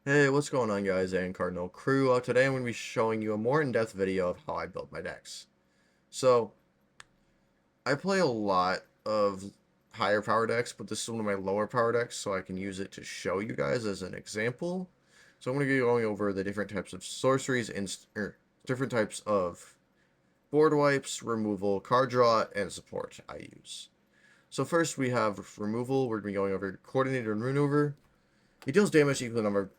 Hey, what's going on guys, and Cardinal Crew. Today I'm going to be showing you a more in-depth video of how I build my decks. So, I play a lot of higher power decks, but this is one of my lower power decks, so I can use it to show you guys as an example. So I'm going to be going over the different types of sorceries and different types of board wipes, removal, card draw, and support I use. So first we have removal. We're going to be going over Coordinated Maneuver. It deals damage equal to the number of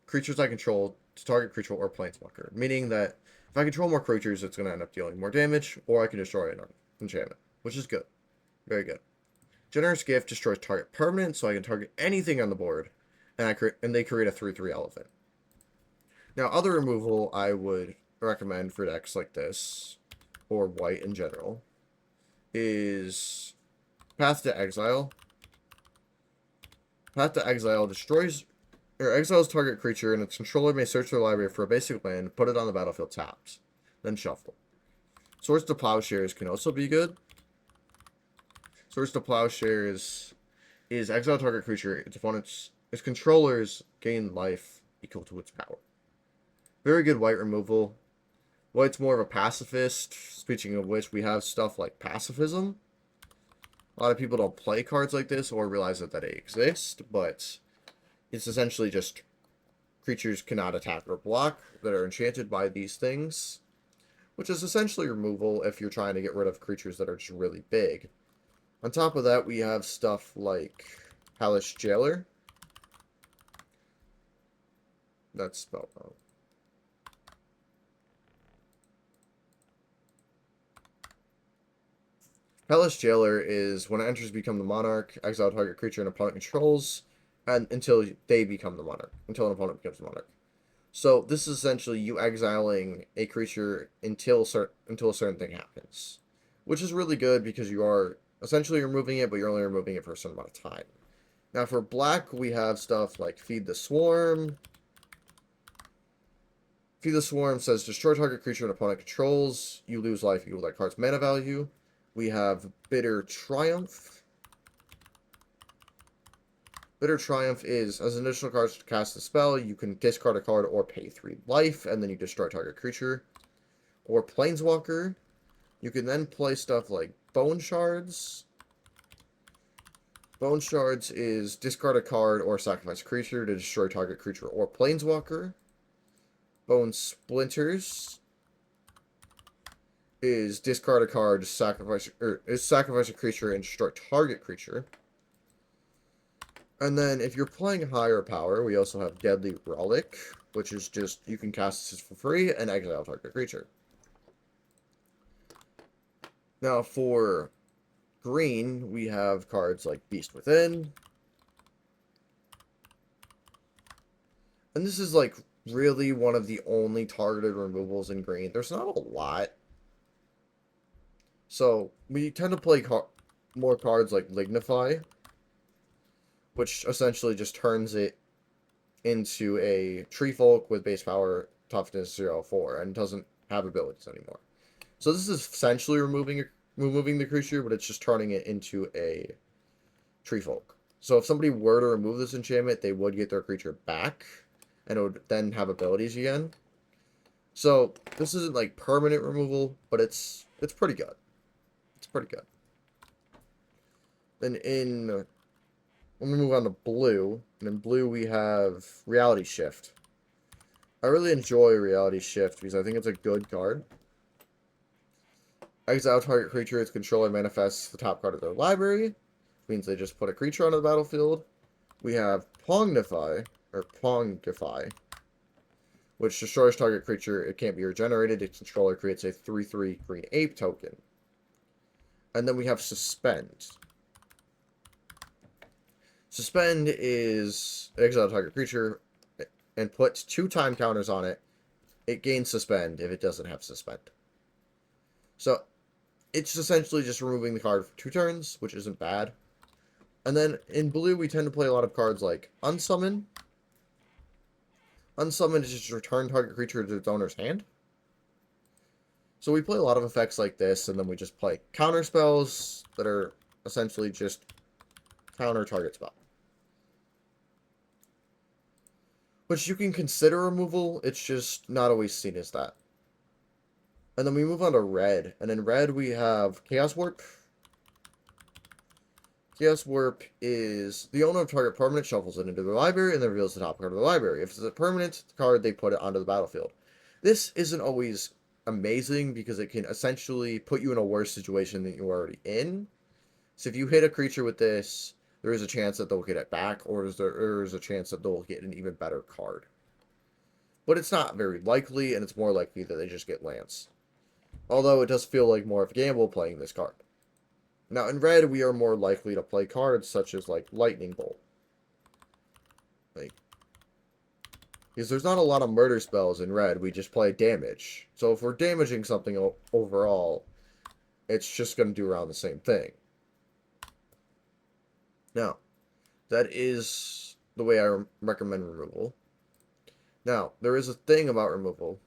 creatures I control to target creature or planeswalker, meaning that if I control more creatures, it's going to end up dealing more damage, or I can destroy an enchantment, which is good. Very good. Generous Gift destroys target permanent, so I can target anything on the board, and they create a 3/3 elephant. Now, other removal I would recommend for decks like this, or white in general, is Path to Exile. Path to Exile destroys or exiles target creature, and its controller may search their library for a basic land, put it on the battlefield tapped, then shuffle. Swords to Plowshares can also be good. Swords to Plowshares is exile target creature. Its controllers gain life equal to its power. Very good white removal. White's more of a pacifist. Speaking of which, we have stuff like pacifism. A lot of people don't play cards like this or realize that they exist, but it's essentially just creatures cannot attack or block that are enchanted by these things, which is essentially removal if you're trying to get rid of creatures that are just really big. On top of that, we have stuff like Hellish Jailer. That's spelled wrong. Hellish Jailer is when it enters, become the monarch, exile target creature an opponent controls, and until they become the monarch, until an opponent becomes the monarch. So this is essentially you exiling a creature until a certain thing happens, which is really good because you are essentially removing it, but you're only removing it for a certain amount of time. Now for black, we have stuff like Feed the Swarm. Feed the Swarm says destroy target creature an opponent controls. You lose life equal to that card's mana value. We have Bitter Triumph. Bitter Triumph is, as an additional card to cast a spell, you can discard a card or pay 3 life, and then you destroy target creature. Or Planeswalker. You can then play stuff like Bone Shards. Bone Shards is discard a card or sacrifice a creature to destroy target creature or Planeswalker. Bone Splinters is discard a card, sacrifice a creature and destroy target creature. And then if you're playing higher power, we also have Deadly Relic, which is just you can cast this for free and exile target creature. Now for green, we have cards like Beast Within. And this is like really one of the only targeted removals in green. There's not a lot. So we tend to play more cards like Lignify, which essentially just turns it into a Tree Folk with base power toughness 0/4 and doesn't have abilities anymore. So this is essentially removing the creature, but it's just turning it into a Tree Folk. So if somebody were to remove this enchantment, they would get their creature back, and it would then have abilities again. So this isn't like permanent removal, but it's pretty good. It's pretty good. Then when we move on to blue, and in blue we have Reality Shift. I really enjoy Reality Shift because I think it's a good card. Exile target creature, its controller manifests the top card of their library, which means they just put a creature on the battlefield. We have Pongify, which destroys target creature. It can't be regenerated. Its controller creates a 3/3 green ape token. And then we have Suspend. Suspend is exile target creature and puts 2 time counters on it. It gains Suspend if it doesn't have Suspend. So it's essentially just removing the card for 2 turns, which isn't bad. And then in blue, we tend to play a lot of cards like Unsummon. Unsummon is just return target creature to its owner's hand. So we play a lot of effects like this, and then we just play counter spells that are essentially just counter target spell. which you can consider removal, it's just not always seen as that. And then we move on to red, and in red we have Chaos Warp. Chaos Warp is the owner of target permanent shuffles it into their library and then reveals the top card of the library. If it's a permanent card, they put it onto the battlefield. This isn't always amazing because it can essentially put you in a worse situation than you're already in. So if you hit a creature with this, there is a chance that they'll get it back, or there is a chance that they'll get an even better card. But it's not very likely, and it's more likely that they just get Lance. Although it does feel like more of a gamble playing this card. Now, in red, we are more likely to play cards such as, like, Lightning Bolt. Like, because there's not a lot of murder spells in red, we just play damage. So if we're damaging something overall, it's just going to do around the same thing. Now, that is the way I recommend removal. Now, there is a thing about removal.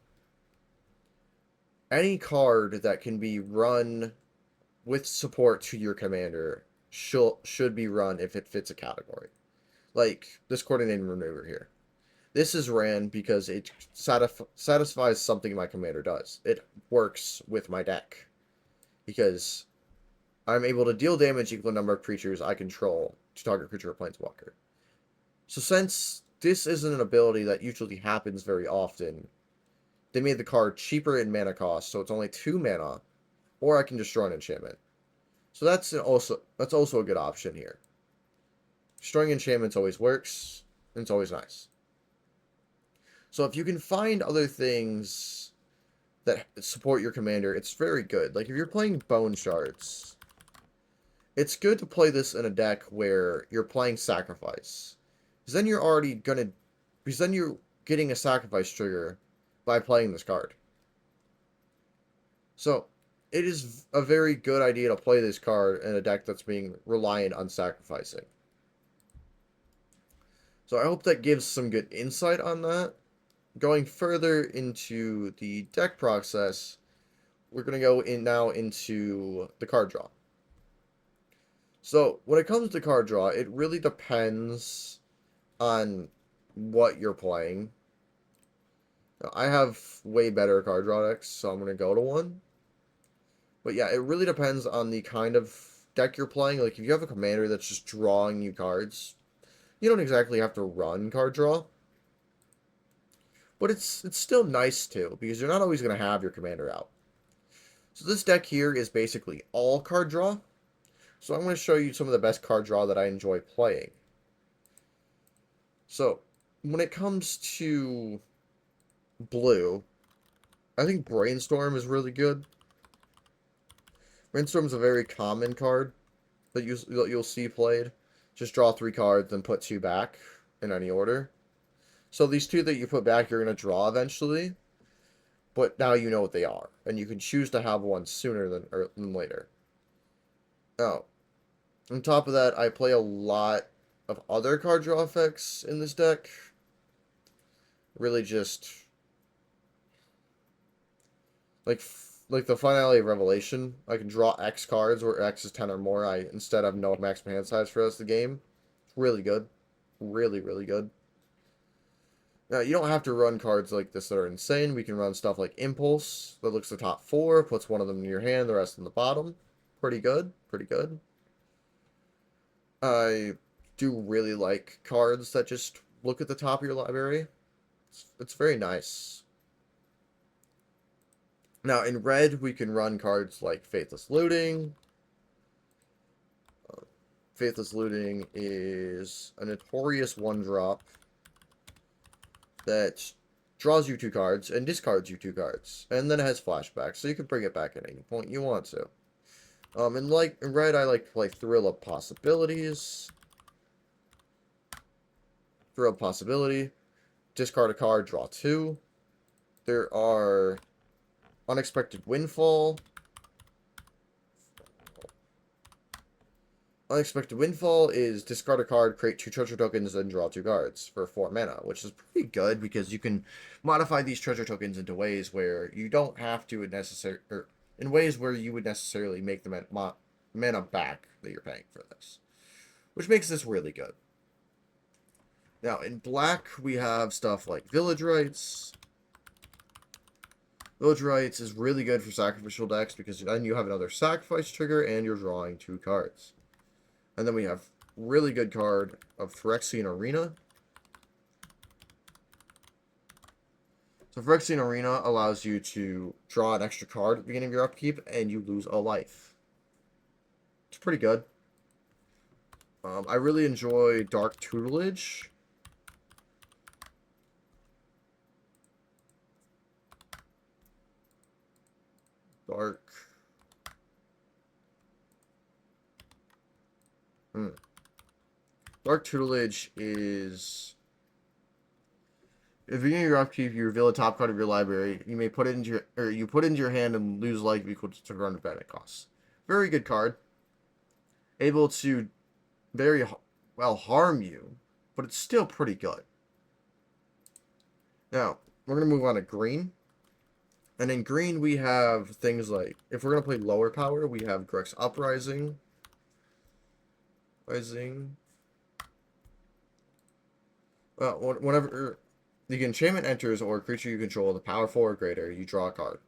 Any card that can be run with support to your commander should be run if it fits a category. Like this coordinating maneuver here. This is ran because it satisfies something my commander does. It works with my deck. Because I'm able to deal damage equal to the number of creatures I control to target creature or planeswalker. So since this isn't an ability that usually happens very often, they made the card cheaper in mana cost, so it's only 2 mana, or I can destroy an enchantment. So that's also a good option here. Destroying enchantments always works, and it's always nice. So if you can find other things that support your commander, it's very good. Like if you're playing Bone Shards, it's good to play this in a deck where you're playing Sacrifice. Because then you're getting a Sacrifice trigger by playing this card. So it is a very good idea to play this card in a deck that's being reliant on sacrificing. So I hope that gives some good insight on that. Going further into the deck process, we're going to go now into the card draw. So when it comes to card draw, it really depends on what you're playing. I have way better card draw decks, so I'm going to go to one. But yeah, it really depends on the kind of deck you're playing. Like, if you have a commander that's just drawing you cards, you don't exactly have to run card draw. But it's still nice too, because you're not always going to have your commander out. So this deck here is basically all card draw. So I'm going to show you some of the best card draw that I enjoy playing. So, when it comes to blue, I think Brainstorm is really good. Brainstorm is a very common card that you'll see played. Just draw 3 cards and put 2 back in any order. So these 2 that you put back, you're going to draw eventually. But now you know what they are. And you can choose to have one sooner than later. Oh. On top of that, I play a lot of other card draw effects in this deck. Really just like the Finale of Revelation. I can draw X cards where X is 10 or more. I instead have no maximum hand size for the rest of the game. It's really good. Really, really good. Now, you don't have to run cards like this that are insane. We can run stuff like Impulse that looks the top 4, puts one of them in your hand, the rest in the bottom. Pretty good. Pretty good. I do really like cards that just look at the top of your library. It's very nice. Now, in red, we can run cards like Faithless Looting. Faithless Looting is a notorious 1-drop that draws you 2 cards and discards you 2 cards. And then it has flashbacks, so you can bring it back at any point you want to. In red, I like to play Thrill of Possibilities. Thrill of Possibility. Discard a card, draw 2. There are Unexpected Windfall. Unexpected Windfall is discard a card, create 2 treasure tokens, and draw 2 cards for 4 mana, which is pretty good because you can modify these treasure tokens into ways where you don't have to in ways where you would necessarily make the mana back that you're paying for this, which makes this really good. Now, in black, we have stuff like Village Rites. Village Rites is really good for sacrificial decks because then you have another sacrifice trigger and you're drawing 2 cards. And then we have really good card of Phyrexian Arena. So Phyrexian Arena allows you to draw an extra card at the beginning of your upkeep and you lose a life. It's pretty good. I really enjoy Dark Tutelage. Dark. Dark Tutelage is... If you're in your upkeep, you reveal a top card of your library. You may put it into your, or you put it into your hand and lose life equal to run event costs. Very good card. Able to very well harm you, but it's still pretty good. Now, we're going to move on to green. And in green, we have things like, if we're going to play lower power, we have Grix Uprising. Well, whenever the enchantment enters or a creature you control, the power 4 or greater, you draw a card.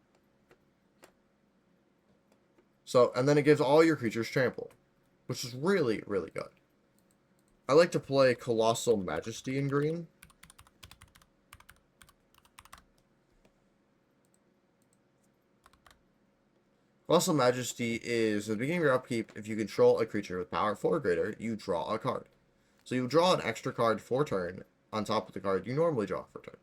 So, and then it gives all your creatures trample, which is really, really good. I like to play Colossal Majesty in green. Colossal Majesty is, at the beginning of your upkeep, if you control a creature with power 4 or greater, you draw a card. So you draw an extra card for turn on top of the card you normally draw for turn.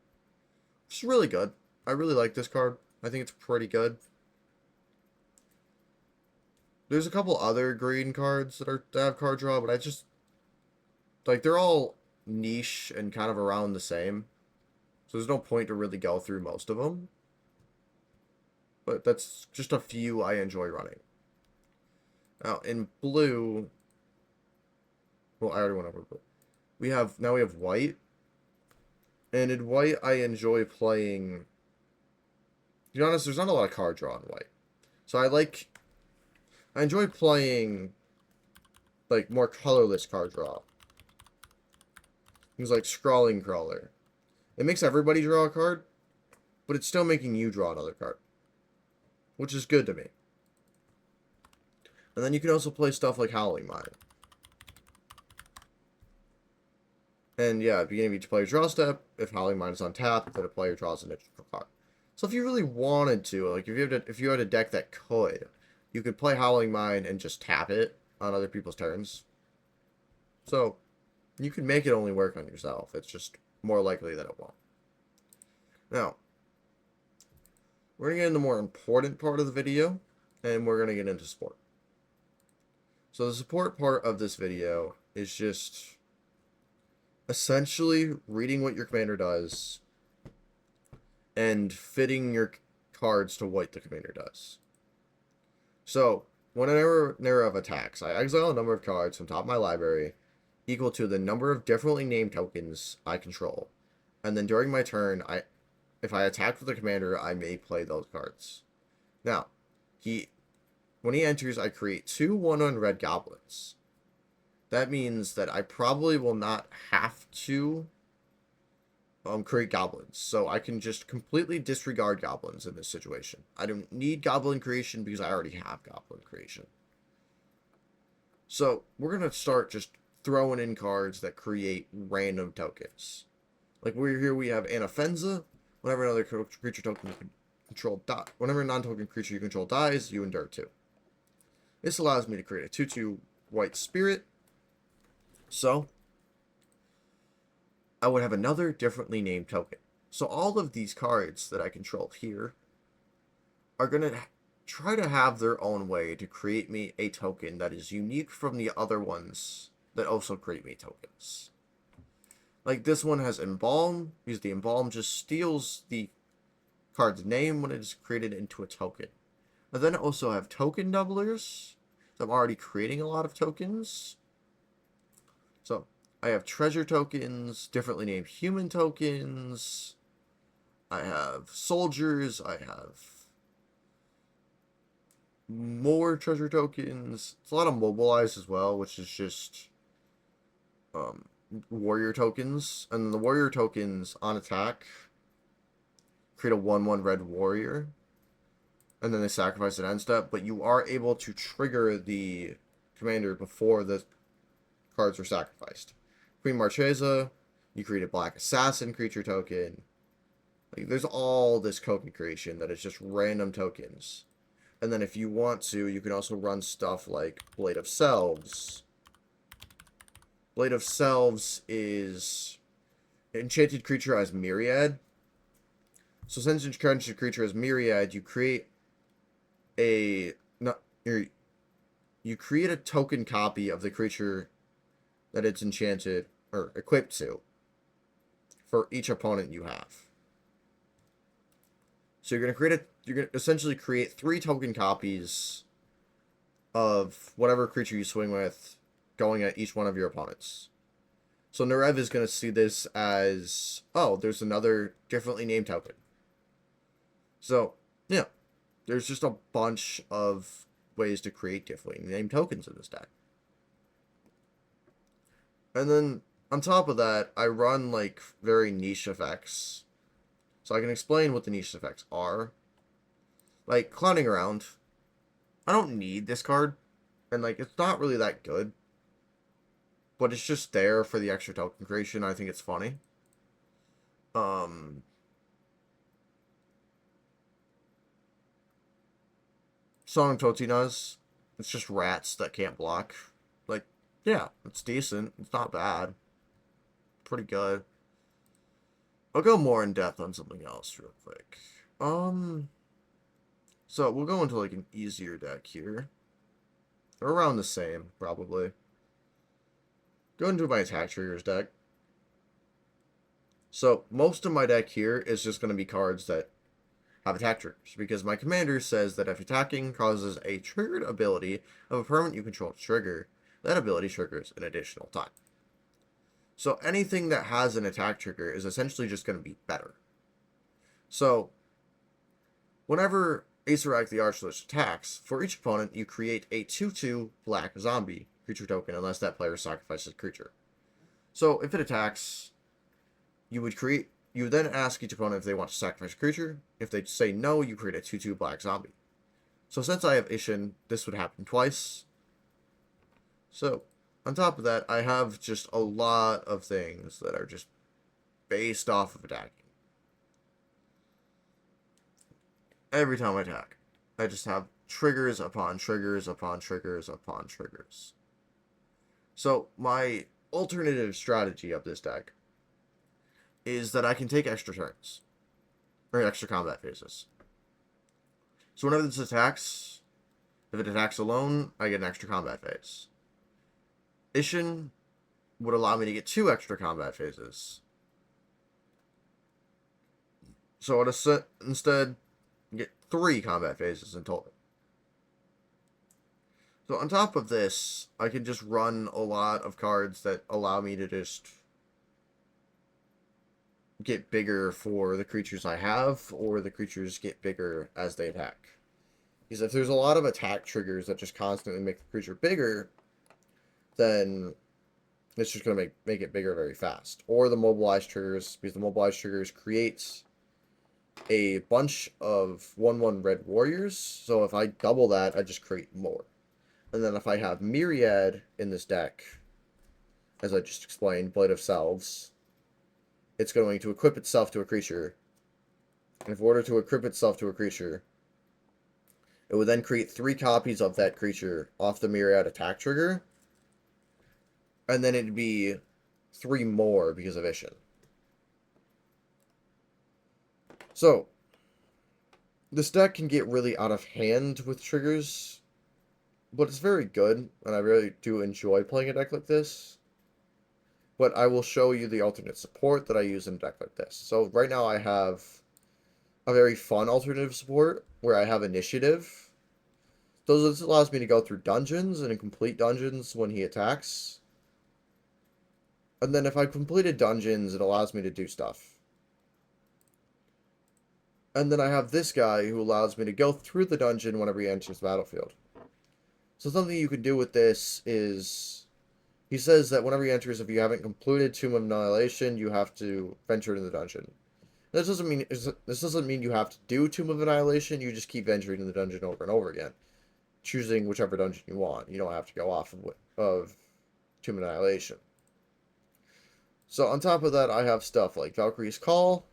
It's really good. I really like this card. I think it's pretty good. There's a couple other green cards that have card draw, but I just... Like, they're all niche and kind of around the same. So there's no point to really go through most of them. But that's just a few I enjoy running. Now, in blue... Well, I already went over blue. Now we have white. And in white, I enjoy playing... To be honest, there's not a lot of card draw in white. So I enjoy playing, like, more colorless card draw. Things like Scrawling Crawler. It makes everybody draw a card, but it's still making you draw another card. Which is good to me. And then you can also play stuff like Howling Mine. And yeah, at the beginning of each player's draw step, if Howling Mine is on tap, then a player draws an extra card. So if you really wanted to, like if you had a deck that could, you could play Howling Mine and just tap it on other people's turns. So you can make it only work on yourself. It's just more likely that it won't. Now, we're going to get into the more important part of the video, and we're going to get into support. So the support part of this video is just essentially reading what your commander does and fitting your cards to what the commander does. So, whenever an of attacks, I exile a number of cards from top of my library equal to the number of differently named tokens I control. And then during my turn, if I attack with the commander, I may play those cards. Now, when he enters, I create 2 1/1 red goblins. That means that I probably will not have to create goblins. So I can just completely disregard goblins in this situation. I don't need goblin creation because I already have goblin creation. So we're going to start just throwing in cards that create random tokens. Like we have Anafenza. Whenever another creature token you control whenever a non-token creature you control dies, you endure 2. This allows me to create a 2/2 white spirit. So I would have another differently named token. So all of these cards that I control here are going to try to have their own way to create me a token that is unique from the other ones that also create me tokens. Like this one has Embalm, because the Embalm just steals the card's name when it is created into a token. And then I also have token doublers. So I'm already creating a lot of tokens. So I have treasure tokens, differently named human tokens. I have soldiers. I have more treasure tokens. It's a lot of mobilize as well, which is just warrior tokens, and the warrior tokens on attack create a 1/1 red warrior, and then they sacrifice an end step, but you are able to trigger the commander before the cards were sacrificed. Queen Marchesa, you create a black assassin creature token. Like, there's all this token creation that is just random tokens. And then if you want to, you can also run stuff like Blade of Selves. Blade of Selves is enchanted creature as Myriad. So since enchanted creature as Myriad, you create a you create a token copy of the creature that it's enchanted or equipped to for each opponent you have. So you're gonna essentially create 3 token copies of whatever creature you swing with, going at each one of your opponents. So Narev is gonna see this as, oh, there's another differently named token. So yeah, there's just a bunch of ways to create differently named tokens in this deck. And then on top of that, I run like very niche effects. So I can explain what the niche effects are. Like Clowning Around, I don't need this card, and like it's not really that good, but it's just there for the extra token creation. I think it's funny. Song of Totinas, it's just rats that can't block. Like, yeah, it's decent. It's not bad. Pretty good. I'll go more in depth on something else real quick. So we'll go into like an easier deck here. Or around the same, probably. Go into my attack triggers deck. So most of my deck here is just going to be cards that have attack triggers, because my commander says that if attacking causes a triggered ability of a permanent you control to trigger, that ability triggers an additional time. So anything that has an attack trigger is essentially just going to be better. So whenever Acererak the Archlich attacks, for each opponent you create a 2/2 black zombie creature token unless that player sacrifices a creature. So if it attacks, you would then ask each opponent if they want to sacrifice a creature. If they say no, you create a 2/2 black zombie. So since I have Ishin, this would happen twice. So on top of that, I have just a lot of things that are just based off of attacking. Every time I attack, I just have triggers upon triggers upon triggers upon triggers. So my alternative strategy of this deck is that I can take extra turns, or extra combat phases. So whenever this attacks, if it attacks alone, I get an extra combat phase. Ishin would allow me to get 2 extra combat phases. So I would instead get 3 combat phases in total. So on top of this, I can just run a lot of cards that allow me to just get bigger for the creatures I have, or the creatures get bigger as they attack. Because if there's a lot of attack triggers that just constantly make the creature bigger, then it's just going to make it bigger very fast. Or the mobilize triggers, because the mobilize triggers creates a bunch of 1/1 red warriors. So if I double that, I just create more. And then if I have Myriad in this deck, as I just explained, Blade of Selves, it's going to equip itself to a creature. And in order to equip itself to a creature, it would then create 3 copies of that creature off the Myriad attack trigger. And then it'd be 3 more because of Ishin. So, this deck can get really out of hand with triggers, but it's very good, and I really do enjoy playing a deck like this. But I will show you the alternate support that I use in a deck like this. So right now I have a very fun alternative support where I have initiative. So this allows me to go through dungeons and complete dungeons when he attacks. And then if I completed dungeons, it allows me to do stuff. And then I have this guy who allows me to go through the dungeon whenever he enters the battlefield. So something you can do with this is He says that whenever he enters, if you haven't completed Tomb of Annihilation, you have to venture into the dungeon. This doesn't mean you have to do Tomb of Annihilation. You just keep venturing in the dungeon over and over again, choosing whichever dungeon you want. You don't have to go off of Tomb of Annihilation. So on top of that, I have stuff like Valkyrie's Call.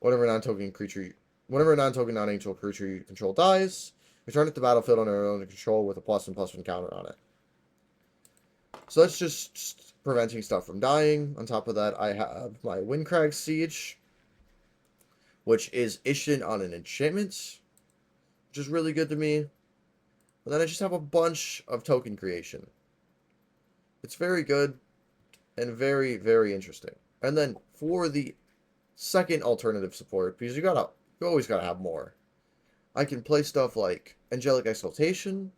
Whenever a non-token non-angel creature you control dies, return it to the battlefield on your own control with a +1/+1 counter on it. So that's just preventing stuff from dying. On top of that, I have my Windcrag Siege, which is issued on an enchantment, which is really good to me. And then I just have a bunch of token creation. It's very good and very, very interesting. And then for the second alternative support, because you always gotta have more, I can play stuff like Angelic Exaltation,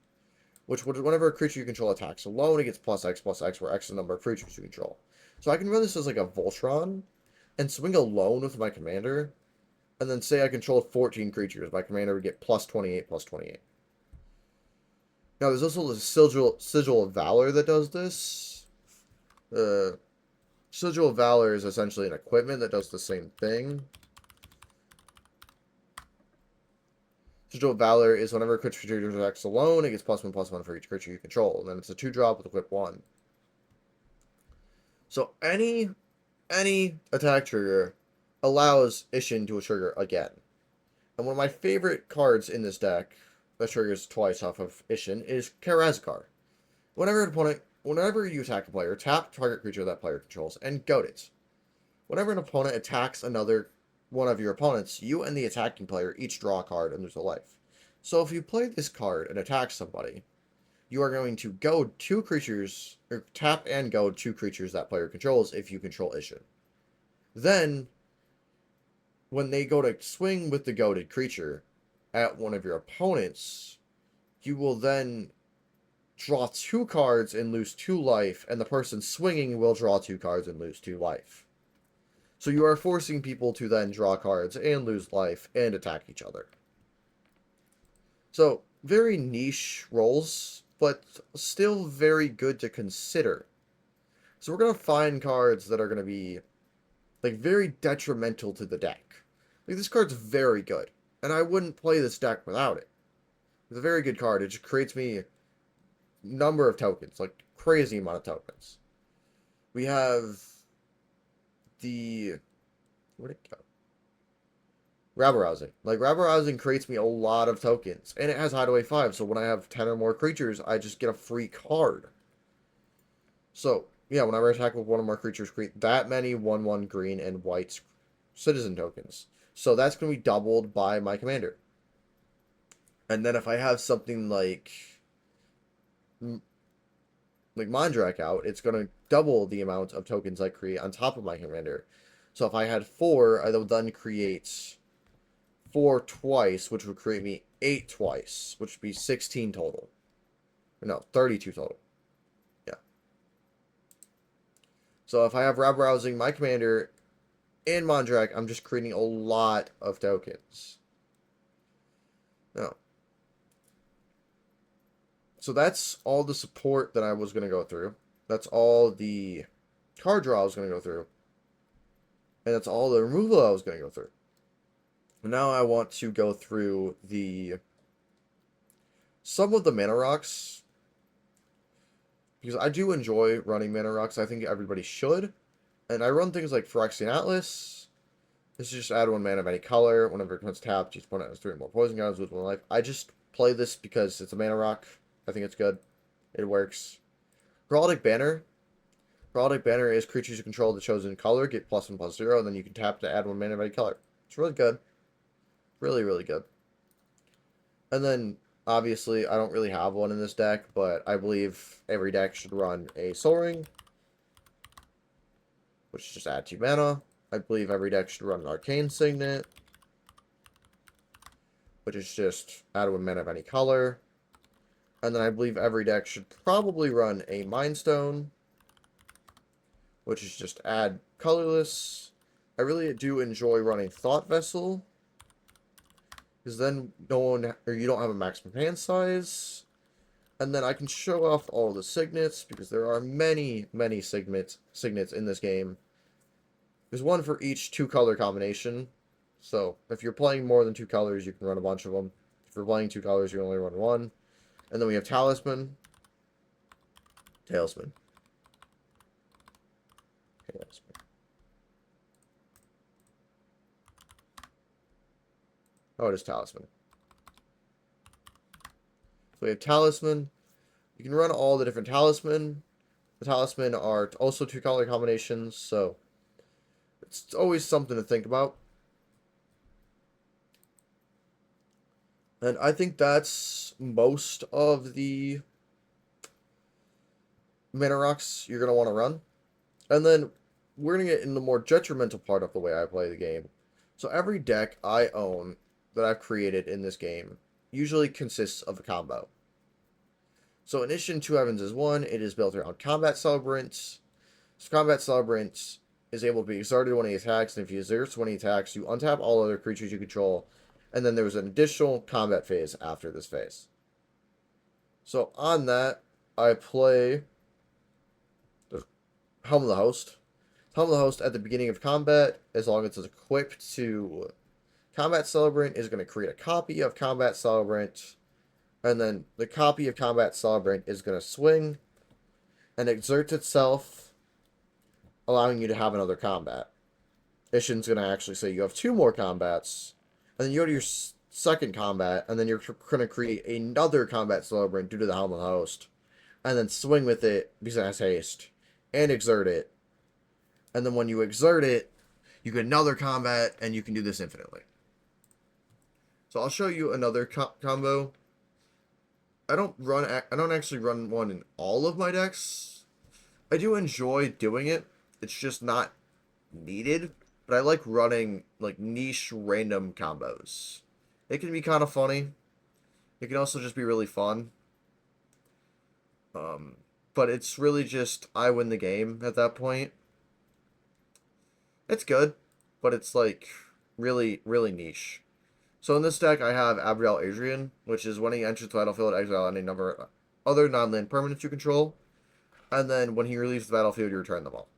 which whenever a creature you control attacks alone, it gets +X/+X, where X is the number of creatures you control. So I can run this as like a Voltron, and swing alone with my commander, and then say I controlled 14 creatures, my commander would get +28/+28. Now there's also the Sigil of Valor that does this. Sigil of Valor is essentially an equipment that does the same thing. Sigil of Valor is whenever a creature attacks alone, it gets +1/+1 for each creature you control. And then it's a 2-drop with equip 1. So any attack trigger allows Ishin to trigger again. And one of my favorite cards in this deck that triggers twice off of Ishin is Karazakar. Whenever you attack a player, tap target creature that player controls and goad it. Whenever an opponent attacks another one of your opponents, you and the attacking player each draw a card and lose a life. So if you play this card and attack somebody, you are going to goad 2 creatures, or tap and goad 2 creatures that player controls if you control Ishin. Then, when they go to swing with the goaded creature at one of your opponents, you will then draw 2 cards and lose 2 life, and the person swinging will draw 2 cards and lose 2 life. So you are forcing people to then draw cards and lose life and attack each other. So, very niche roles, but still very good to consider. So we're going to find cards that are going to be like very detrimental to the deck. Like this card's very good, and I wouldn't play this deck without it. It's a very good card. It just creates me number of tokens, like crazy amount of tokens. We have the where'd it go? Rabble Rousing. Like Rabble Rousing creates me a lot of tokens, and it has Hideaway 5. So when I have 10 or more creatures, I just get a free card. So yeah, whenever I attack with one or more creatures, create that many 1/1 green and white citizen tokens. So that's going to be doubled by my commander. And then if I have something like Mondrak out, it's going to double the amount of tokens I create on top of my commander. So if I had 4, I would then create 4 twice, which would create me 8 twice, which would be 16 total. No, 32 total. Yeah. So if I have Rabble Rousing, my commander, and Mondrak, I'm just creating a lot of tokens. No. So that's all the support that I was going to go through. That's all the card draw I was going to go through. And that's all the removal I was going to go through. Now I want to go through some of the mana rocks, because I do enjoy running mana rocks. I think everybody should. And I run things like Phyrexian Atlas. This is just add 1 mana of any color. Whenever it becomes tapped, each opponent has 3 more poison counters with 1 life. I just play this because it's a mana rock. I think it's good. It works. Heraldic Banner. Heraldic Banner is creatures you control the chosen color get +1/+0, and then you can tap to add 1 mana of any color. It's really good. Really, really good. And then, obviously, I don't really have one in this deck, but I believe every deck should run a Soul Ring, which just add 2 mana. I believe every deck should run an Arcane Signet, which is just add 1 mana of any color. And then I believe every deck should probably run a Mind Stone, which is just add colorless. I really do enjoy running Thought Vessel, because then you don't have a maximum hand size. And then I can show off all the signets, because there are many, many signets in this game. There's one for each 2-color combination. So, if you're playing more than 2 colors, you can run a bunch of them. If you're playing 2 colors, you only run one. And then we have Talisman. Talisman. Talisman. Oh, it is Talisman. So we have Talisman. You can run all the different Talisman. The Talisman are also 2-color combinations, so it's always something to think about. And I think that's most of the mana rocks you're going to want to run. And then we're going to get into the more detrimental part of the way I play the game. So every deck I own that I've created in this game usually consists of a combo. So Initiation Two Heavens is one. It is built around Combat Celebrants. So Combat Celebrants is able to be exerted when he attacks, and if he exerts when he attacks, you untap all other creatures you control. And then there's an additional combat phase after this phase. So on that, I play the Helm of the Host. Helm of the Host at the beginning of combat, as long as it's equipped to Combat Celebrant, is going to create a copy of Combat Celebrant. And then the copy of Combat Celebrant is going to swing and exert itself, allowing you to have another combat. Ishin's going to actually say you have 2 more combats, and then you go to your second combat, and then you're going to create another Combat Celebrant due to the Helm of the Host, and then swing with it because it has haste, and exert it. And then when you exert it, you get another combat, and you can do this infinitely. So I'll show you another combo. I don't actually run one in all of my decks. I do enjoy doing it. It's just not needed. But I like running like niche random combos. It can be kind of funny. It can also just be really fun. But it's really just I win the game at that point. It's good, but it's like really, really niche. So in this deck, I have Abdiel Adrian, which is when he enters the battlefield, exile any number of other non-land permanents you control. And then when he leaves the battlefield, you return them all.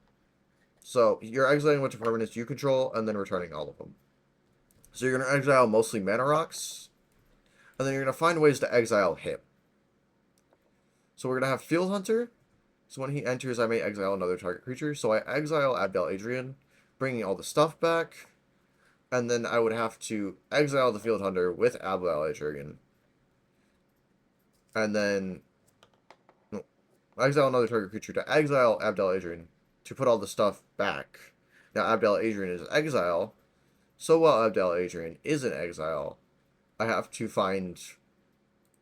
So you're exiling a bunch of permanents you control, and then returning all of them. So you're going to exile mostly mana rocks, and then you're going to find ways to exile him. So we're going to have Field Hunter. So when he enters, I may exile another target creature. So I exile Abdiel Adrian, bringing all the stuff back. And then I would have to exile the Field Hunter with Abdiel Adrian. And then exile another target creature to exile Abdiel Adrian to put all the stuff back. Now Abdiel Adrian is exile. So while Abdiel Adrian is in exile, I have to find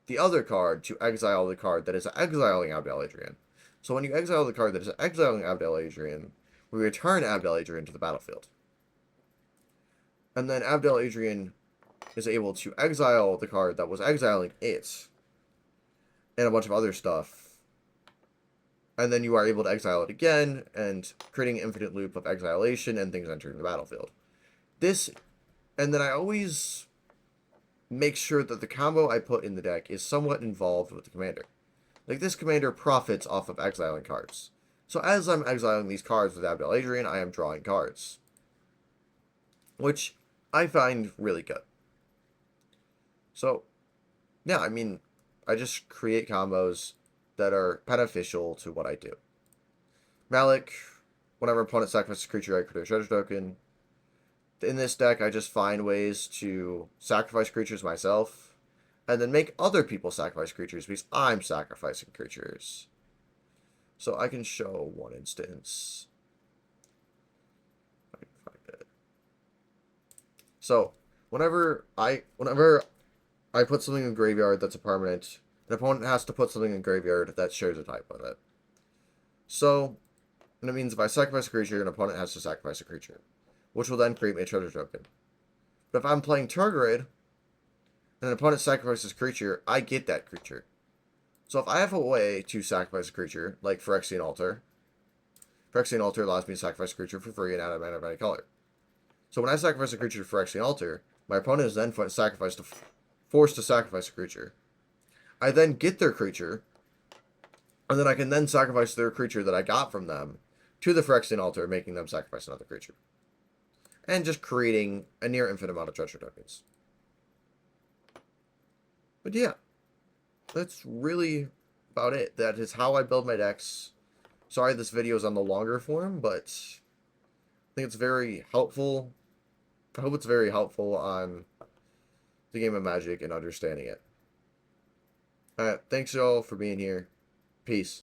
the other card to exile the card that is exiling Abdiel Adrian. So when you exile the card that is exiling Abdiel Adrian, we return Abdiel Adrian to the battlefield. And then Abdiel Adrian is able to exile the card that was exiling it. And a bunch of other stuff. And then you are able to exile it again, and creating an infinite loop of exilation and things entering the battlefield. And then I always make sure that the combo I put in the deck is somewhat involved with the commander. Like, this commander profits off of exiling cards. So as I'm exiling these cards with Abdiel Adrian, I am drawing cards. Which I find really good. So, yeah, I mean, I just create combos that are beneficial to what I do. Malik, whenever opponent sacrifices a creature, I create a treasure token. In this deck, I just find ways to sacrifice creatures myself, and then make other people sacrifice creatures because I'm sacrificing creatures. So I can show one instance. I can find it. So whenever I put something in the graveyard that's a permanent, an opponent has to put something in the graveyard that shares a type with it. So, and it means if I sacrifice a creature, an opponent has to sacrifice a creature, which will then create me a treasure token. But if I'm playing Tergrid, and an opponent sacrifices a creature, I get that creature. So if I have a way to sacrifice a creature, like Phyrexian Altar allows me to sacrifice a creature for free and add a mana of any color. So when I sacrifice a creature to Phyrexian Altar, my opponent is then forced to sacrifice a creature. I then get their creature, and then I can then sacrifice their creature that I got from them to the Phyrexian altar, making them sacrifice another creature. And just creating a near infinite amount of treasure tokens. But yeah, that's really about it. That is how I build my decks. Sorry this video is on the longer form, but I think it's very helpful. I hope it's very helpful on the game of Magic and understanding it. Alright, thanks y'all for being here. Peace.